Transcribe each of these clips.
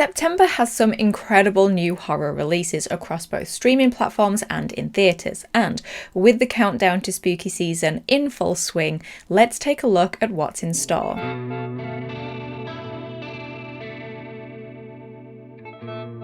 September has some incredible new horror releases across both streaming platforms and in theatres, and with the countdown to spooky season in full swing, let's take a look at what's in store.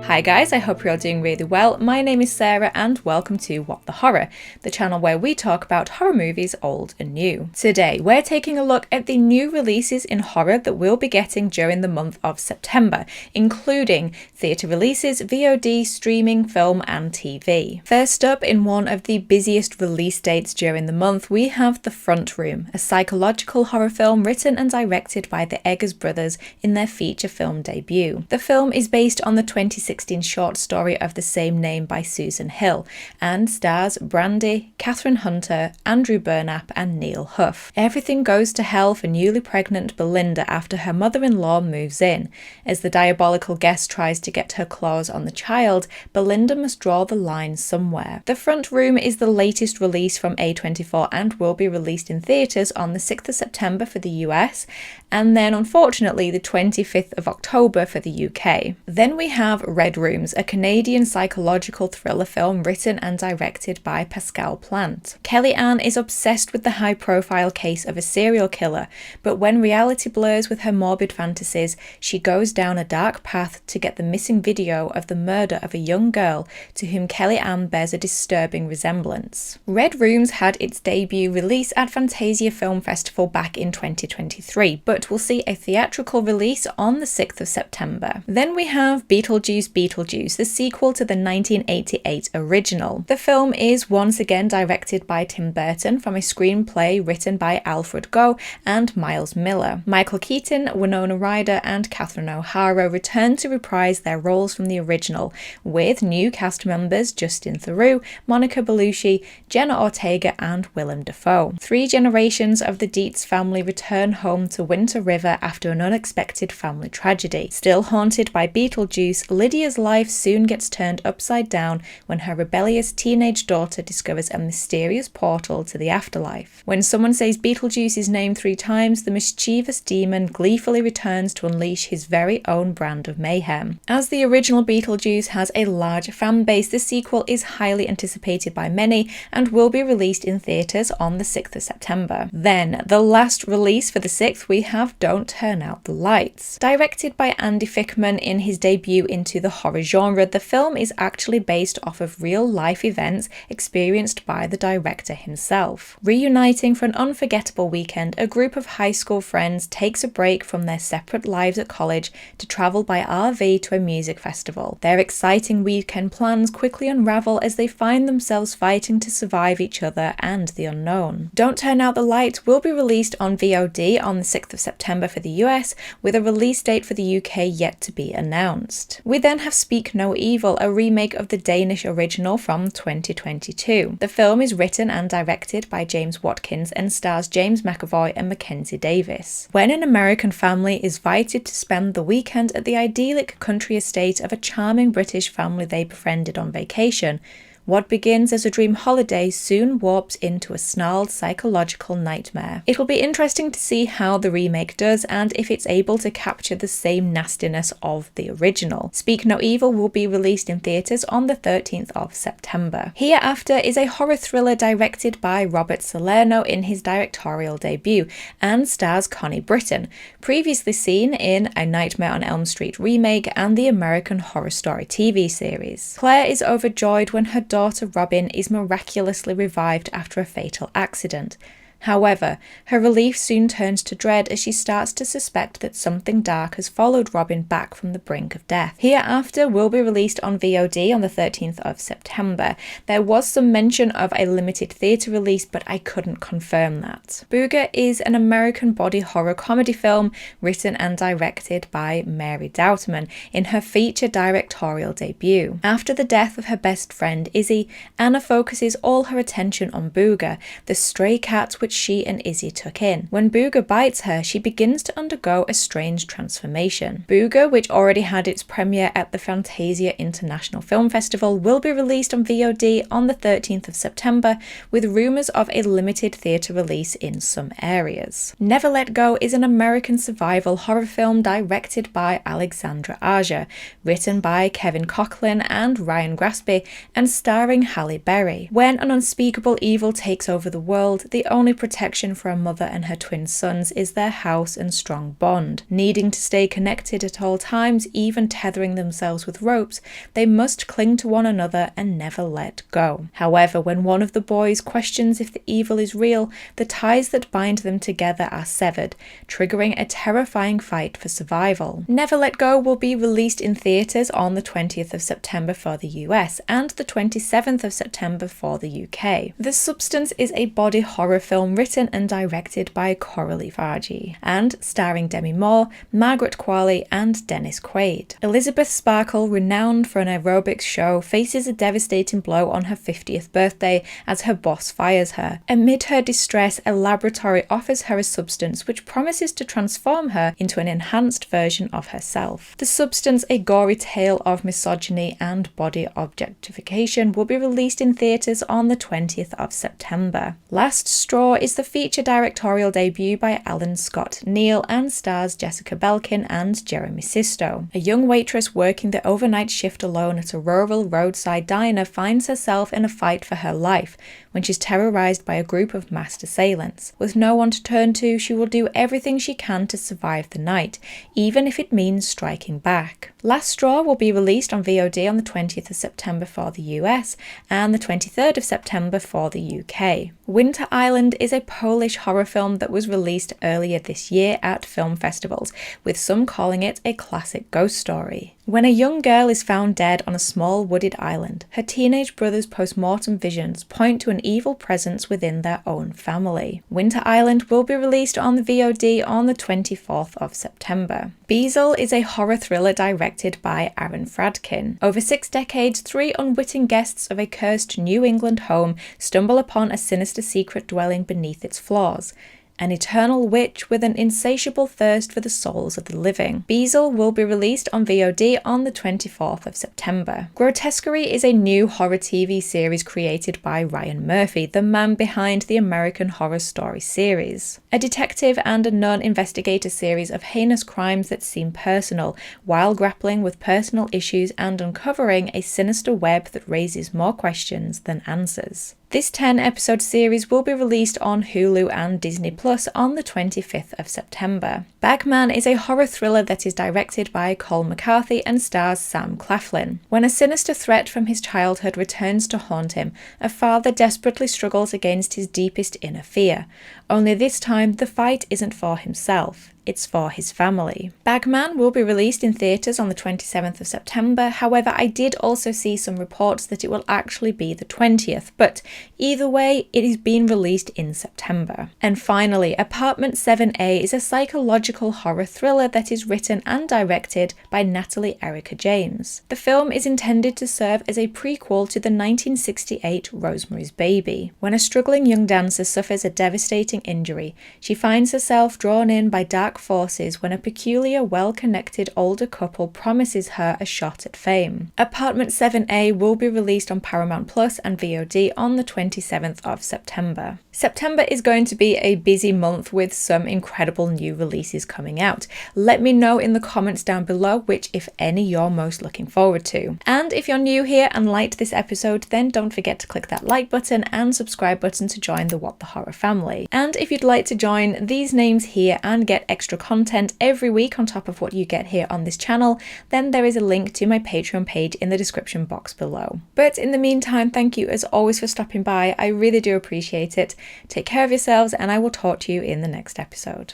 Hi guys, I hope you're all doing really well. My name is Sarah and welcome to What the Horror, the channel where we talk about horror movies old and new. Today we're taking a look at the new releases in horror that we'll be getting during the month of September, including theatre releases, VOD, streaming, film and TV. First up, in one of the busiest release dates during the month, we have The Front Room, a psychological horror film written and directed by the Eggers brothers in their feature film debut. The film is based on the 2016 short story of the same name by Susan Hill and stars Brandy, Catherine Hunter, Andrew Burnap and Neil Huff. Everything goes to hell for newly pregnant Belinda after her mother-in-law moves in. As the diabolical guest tries to get her claws on the child, Belinda must draw the line somewhere. The Front Room is the latest release from A24 and will be released in theatres on the 6th of September for the US and then unfortunately the 25th of October for the UK. Then we have Red Rooms, a Canadian psychological thriller film written and directed by Pascal Plante. Kellyanne is obsessed with the high-profile case of a serial killer, but when reality blurs with her morbid fantasies, she goes down a dark path to get the missing video of the murder of a young girl to whom Kellyanne bears a disturbing resemblance. Red Rooms had its debut release at Fantasia Film Festival back in 2023, but we'll see a theatrical release on the 6th of September. Then we have Beetlejuice, the sequel to the 1988 original. The film is once again directed by Tim Burton from a screenplay written by Alfred Goh and Miles Miller. Michael Keaton, Winona Ryder and Catherine O'Hara return to reprise their roles from the original, with new cast members Justin Theroux, Monica Bellucci, Jenna Ortega and Willem Dafoe. Three generations of the Dietz family return home to Winter River after an unexpected family tragedy. Still haunted by Beetlejuice, Lydia's life soon gets turned upside down when her rebellious teenage daughter discovers a mysterious portal to the afterlife. When someone says Beetlejuice's name 3 times, the mischievous demon gleefully returns to unleash his very own brand of mayhem. As the original Beetlejuice has a large fan base, the sequel is highly anticipated by many and will be released in theatres on the 6th of September. Then, the last release for the 6th, we have Don't Turn Out the Lights. Directed by Andy Fickman in his debut into the horror genre, the film is actually based off of real-life events experienced by the director himself. Reuniting for an unforgettable weekend, a group of high school friends takes a break from their separate lives at college to travel by RV to a music festival. Their exciting weekend plans quickly unravel as they find themselves fighting to survive each other and the unknown. Don't Turn Out the Lights will be released on VOD on the 6th of September for the US, with a release date for the UK yet to be announced. We then have Speak No Evil, a remake of the Danish original from 2022. The film is written and directed by James Watkins and stars James McAvoy and Mackenzie Davis. When an American family is invited to spend the weekend at the idyllic country estate of a charming British family they befriended on vacation, what begins as a dream holiday soon warps into a snarled psychological nightmare. It will be interesting to see how the remake does and if it's able to capture the same nastiness of the original. Speak No Evil will be released in theatres on the 13th of September. Hereafter is a horror thriller directed by Robert Salerno in his directorial debut and stars Connie Britton, previously seen in A Nightmare on Elm Street remake and the American Horror Story TV series. Claire is overjoyed when her daughter Robin is miraculously revived after a fatal accident. However, her relief soon turns to dread as she starts to suspect that something dark has followed Robin back from the brink of death. Hereafter will be released on VOD on the 13th of September. There was some mention of a limited theatre release, but I couldn't confirm that. Booger is an American body horror comedy film written and directed by Mary Doutman in her feature directorial debut. After the death of her best friend Izzy, Anna focuses all her attention on Booger, the stray cat which which she and Izzy took in. When Booger bites her, she begins to undergo a strange transformation. Booger, which already had its premiere at the Fantasia International Film Festival, will be released on VOD on the 13th of September, with rumours of a limited theatre release in some areas. Never Let Go is an American survival horror film directed by Alexandra Aja, written by Kevin Coughlin and Ryan Graspy, and starring Halle Berry. When an unspeakable evil takes over the world, the only protection for a mother and her twin sons is their house and strong bond. Needing to stay connected at all times, even tethering themselves with ropes, they must cling to one another and never let go. However, when one of the boys questions if the evil is real, the ties that bind them together are severed, triggering a terrifying fight for survival. Never Let Go will be released in theatres on the 20th of September for the US and the 27th of September for the UK. The Substance is a body horror film written and directed by Coralie Fargi and starring Demi Moore, Margaret Qualley and Dennis Quaid. Elizabeth Sparkle, renowned for an aerobics show, faces a devastating blow on her 50th birthday as her boss fires her. Amid her distress, a laboratory offers her a substance which promises to transform her into an enhanced version of herself. The Substance, a gory tale of misogyny and body objectification, will be released in theatres on the 20th of September. Last Straw is the feature directorial debut by Alan Scott Neal and stars Jessica Belkin and Jeremy Sisto. A young waitress working the overnight shift alone at a rural roadside diner finds herself in a fight for her life when she's terrorized by a group of masked assailants. With no one to turn to, she will do everything she can to survive the night, even if it means striking back. Last Straw will be released on VOD on the 20th of September for the US and the 23rd of September for the UK. Winter Island is a Polish horror film that was released earlier this year at film festivals, with some calling it a classic ghost story. When a young girl is found dead on a small wooded island, her teenage brother's post-mortem visions point to an evil presence within their own family. Winter Island will be released on the VOD on the 24th of September. Beezel is a horror thriller directed by Aaron Fradkin. Over 6 decades, 3 unwitting guests of a cursed New England home stumble upon a sinister secret dwelling beneath its floors. An eternal witch with an insatiable thirst for the souls of the living. Beezel will be released on VOD on the 24th of September. Grotesquerie is a new horror TV series created by Ryan Murphy, the man behind the American Horror Story series. A detective and a non-investigator series of heinous crimes that seem personal, while grappling with personal issues and uncovering a sinister web that raises more questions than answers. This 10-episode series will be released on Hulu and Disney Plus on the 25th of September. Bagman is a horror thriller that is directed by Cole McCarthy and stars Sam Claflin. When a sinister threat from his childhood returns to haunt him, a father desperately struggles against his deepest inner fear. Only this time, the fight isn't for himself. It's for his family. Bagman will be released in theatres on the 27th of September, however I did also see some reports that it will actually be the 20th, but either way it is being released in September. And finally, Apartment 7A is a psychological horror thriller that is written and directed by Natalie Erica James. The film is intended to serve as a prequel to the 1968 Rosemary's Baby. When a struggling young dancer suffers a devastating injury, she finds herself drawn in by dark forces when a peculiar, well-connected older couple promises her a shot at fame. Apartment 7A will be released on Paramount Plus and VOD on the 27th of September. September is going to be a busy month with some incredible new releases coming out. Let me know in the comments down below which, if any, you're most looking forward to. And if you're new here and liked this episode, then don't forget to click that like button and subscribe button to join the What the Horror family. And if you'd like to join these names here and get extra content every week on top of what you get here on this channel, then there is a link to my Patreon page in the description box below. But in the meantime, thank you as always for stopping by. I really do appreciate it. Take care of yourselves and I will talk to you in the next episode.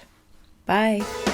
Bye.